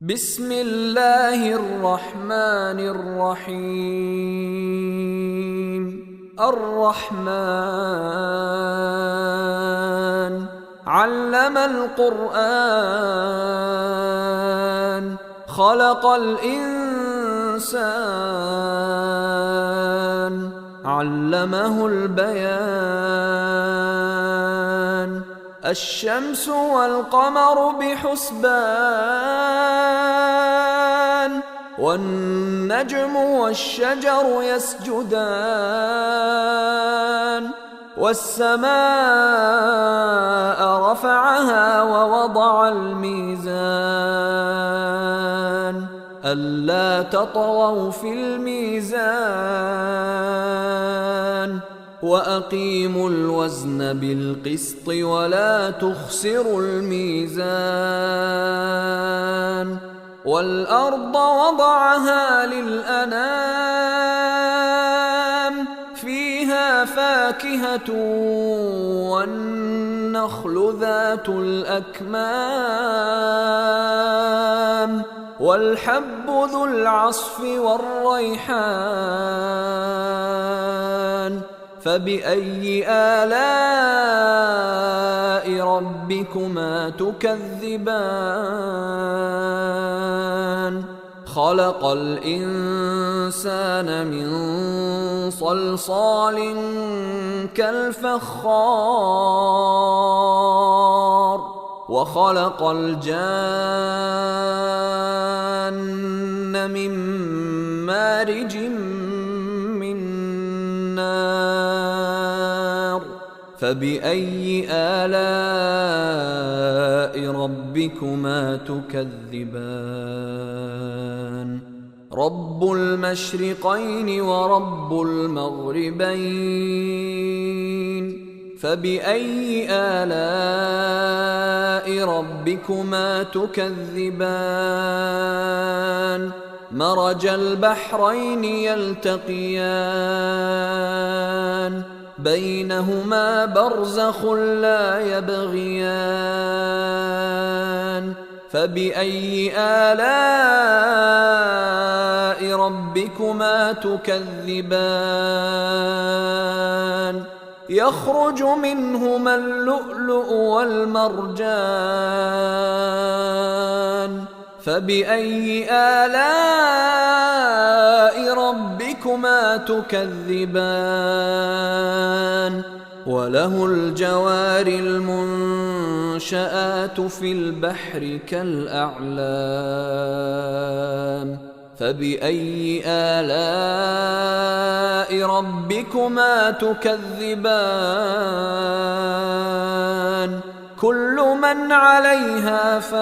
بسم الله الرحمن الرحيم. الرحمن علم القرآن خلق الإنسان علمه البيان. الشمس والقمر بحسبان والنجم والشجر يسجدان. والسماء رفعها ووضع الميزان ألا تطغوا في الميزان وأقيموا الوزن بالقسط ولا تخسروا الميزان. والأرض وضعها للأنام فيها فاكهة والنخل ذات الأكمام والحب ذو العصف والريحان. فبأي آلاء ربكما تكذبان؟ خلق الإنسان من صلصال كالفخار وخلق الجان من مارج من نار. فبأي آلاء ربكما تكذبان؟ رب المشرقين ورب المغربين. فبأي آلاء ربكما تكذبان؟ مرج البحرين يلتقيان بينهما برزخ لا يبغيان. فبأي آلاء ربكما تكذبان؟ يخرج منهما اللؤلؤ والمرجان. فبأي آلاء ربكما تكذبان؟ وله الجوار المنشآت في البحر كالأعلام. فبأي آلاء ربكما تكذبان؟ كل من عليها فان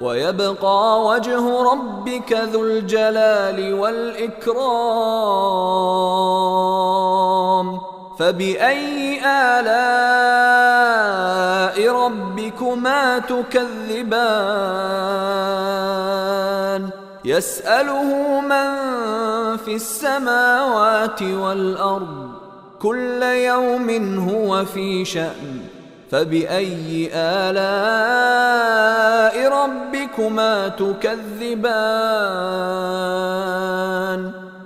ويبقى وجه ربك ذو الجلال والإكرام. فبأي آلاء ربكما تكذبان؟ يسأله من في السماوات والأرض كل يوم هو في شأن. فبأي آلاء ربكما تكذبان؟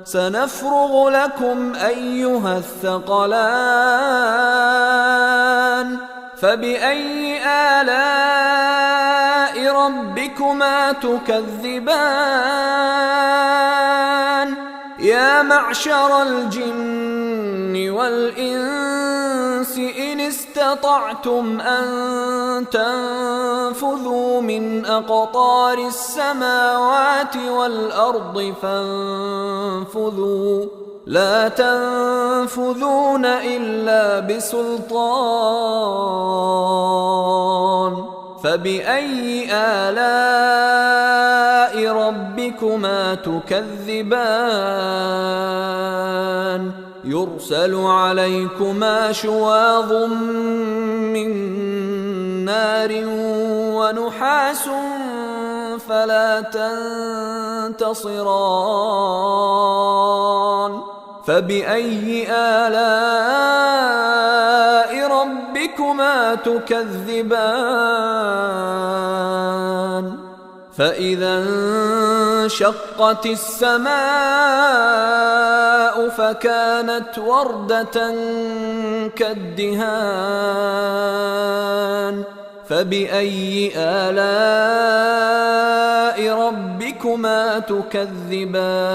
سنفرغ لكم أيها الثقلان. فبأي آلاء ربكما تكذبان؟ يا معشر الجن والإنس إن استطعتم أن تنفذوا من أقطار السماوات والأرض فانفذوا لا تنفذون إلا بسلطان. فبأي آلاء ربكما تكذبان؟ يرسل عليكما شواظ من نار ونحاس فلا تنتصران. فبأي آلاء ربكما تكذبان؟ فإذا انشقت السماء فكانت وردة كالدهان فبأي آلاء ربكما تكذبان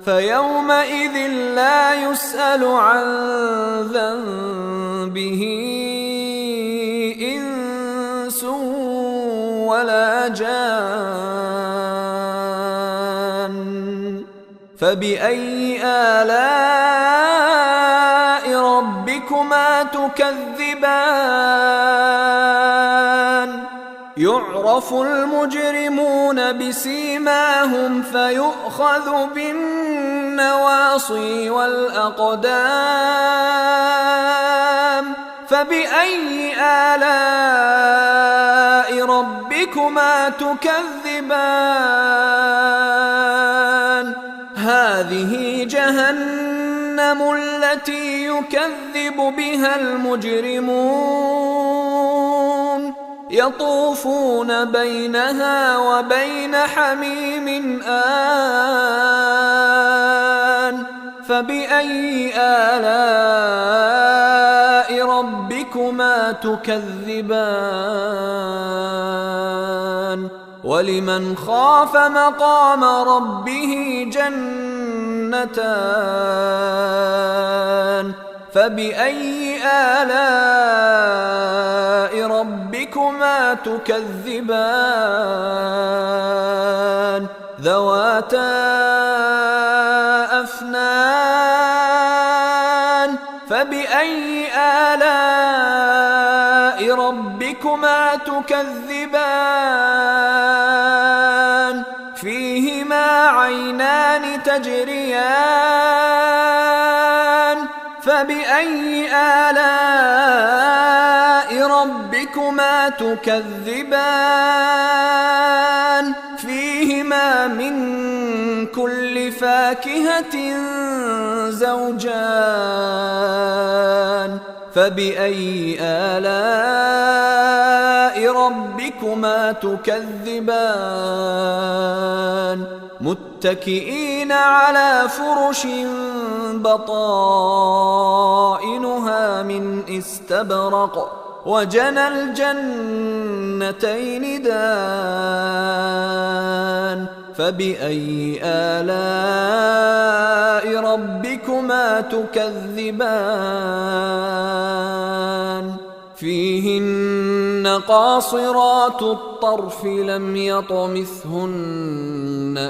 فيومئذ لا يسأل عن ذنبه إنس ولا جان فبأي آلاء ربكما تكذبان يعرف المجرمون بسيماهم فيؤخذ بالنواصي والأقدام فبأي آلاء ربكما تكذبان هذه جهنم التي يكذب بها المجرمون يطوفون بينها وبين حميم آن فبأي آلاء ربكما تكذبان ولمن خاف مقام ربه جنتان فبأي آلاء ربكما تكذبان ذواتا أفنان فبأي آلاء ربكما تكذبان فيهما عينان تجريان فبأي آلاء ربكما تكذبان فيهما من كل فاكهة زوجان فبأي آلاء ربكما تكذبان متكئين على فرش بطائنها من استبرق وجنى الجنتين دان فبأي آلاء ربكما تكذبان فيهن قاصرات الطرف لم يطمثهن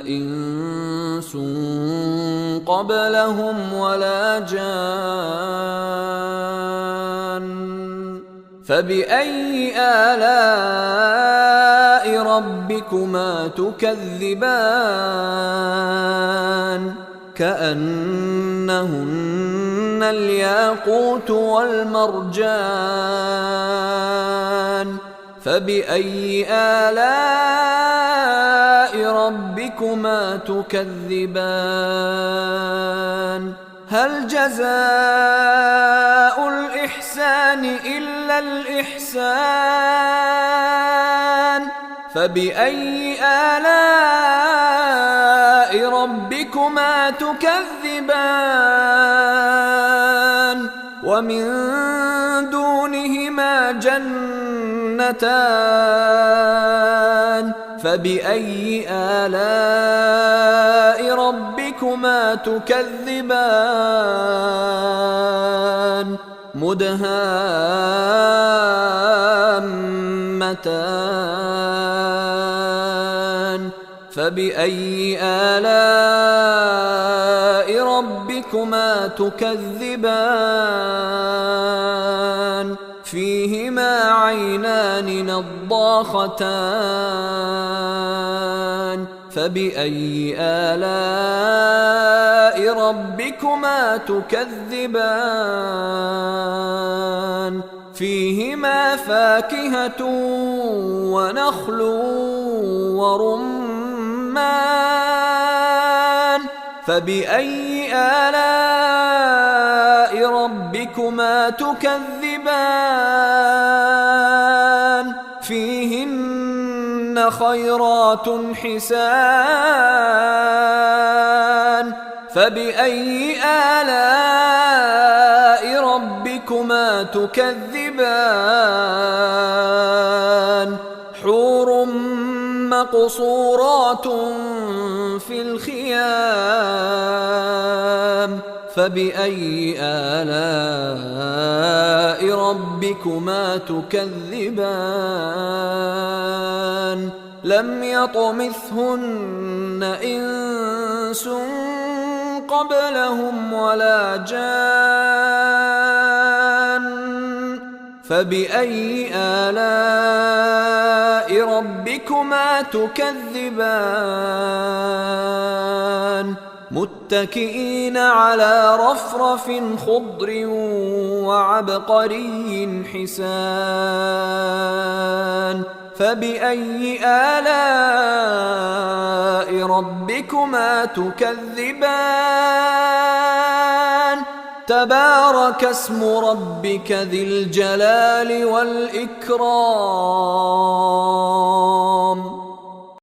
إنس قبلهم ولا جان فبأي آلاء ربكما تكذبان كأنهن الياقوت والمرجان فبأي آلاء ربكما تكذبان هل جزاء الإحسان إلا الإحسان فبأي آلاء ربكما تكذبان ومن دونهما جنتان فبأي آلاء ربكما تكذبان مدهامتان فبأي آلاء ربكما تكذبان فيهما عينان نضاختان فبأي آلاء ربكما تكذبان فيهما فاكهة ونخل ورمان فبأي آلاء ربكما تكذبان فيهن فيهن خيرات حسان فبأي آلاء ربكما تكذبان حور مقصورات في الخيام فبأي آلاء ربكما تكذبان لم يطمثهن إنس قبلهم ولا جان فبأي آلاء ربكما تكذبان متكئين على رفرف خضر وعبقري حسان فبأي آلاء ربكما تكذبان تبارك اسم ربك ذي الجلال والإكرام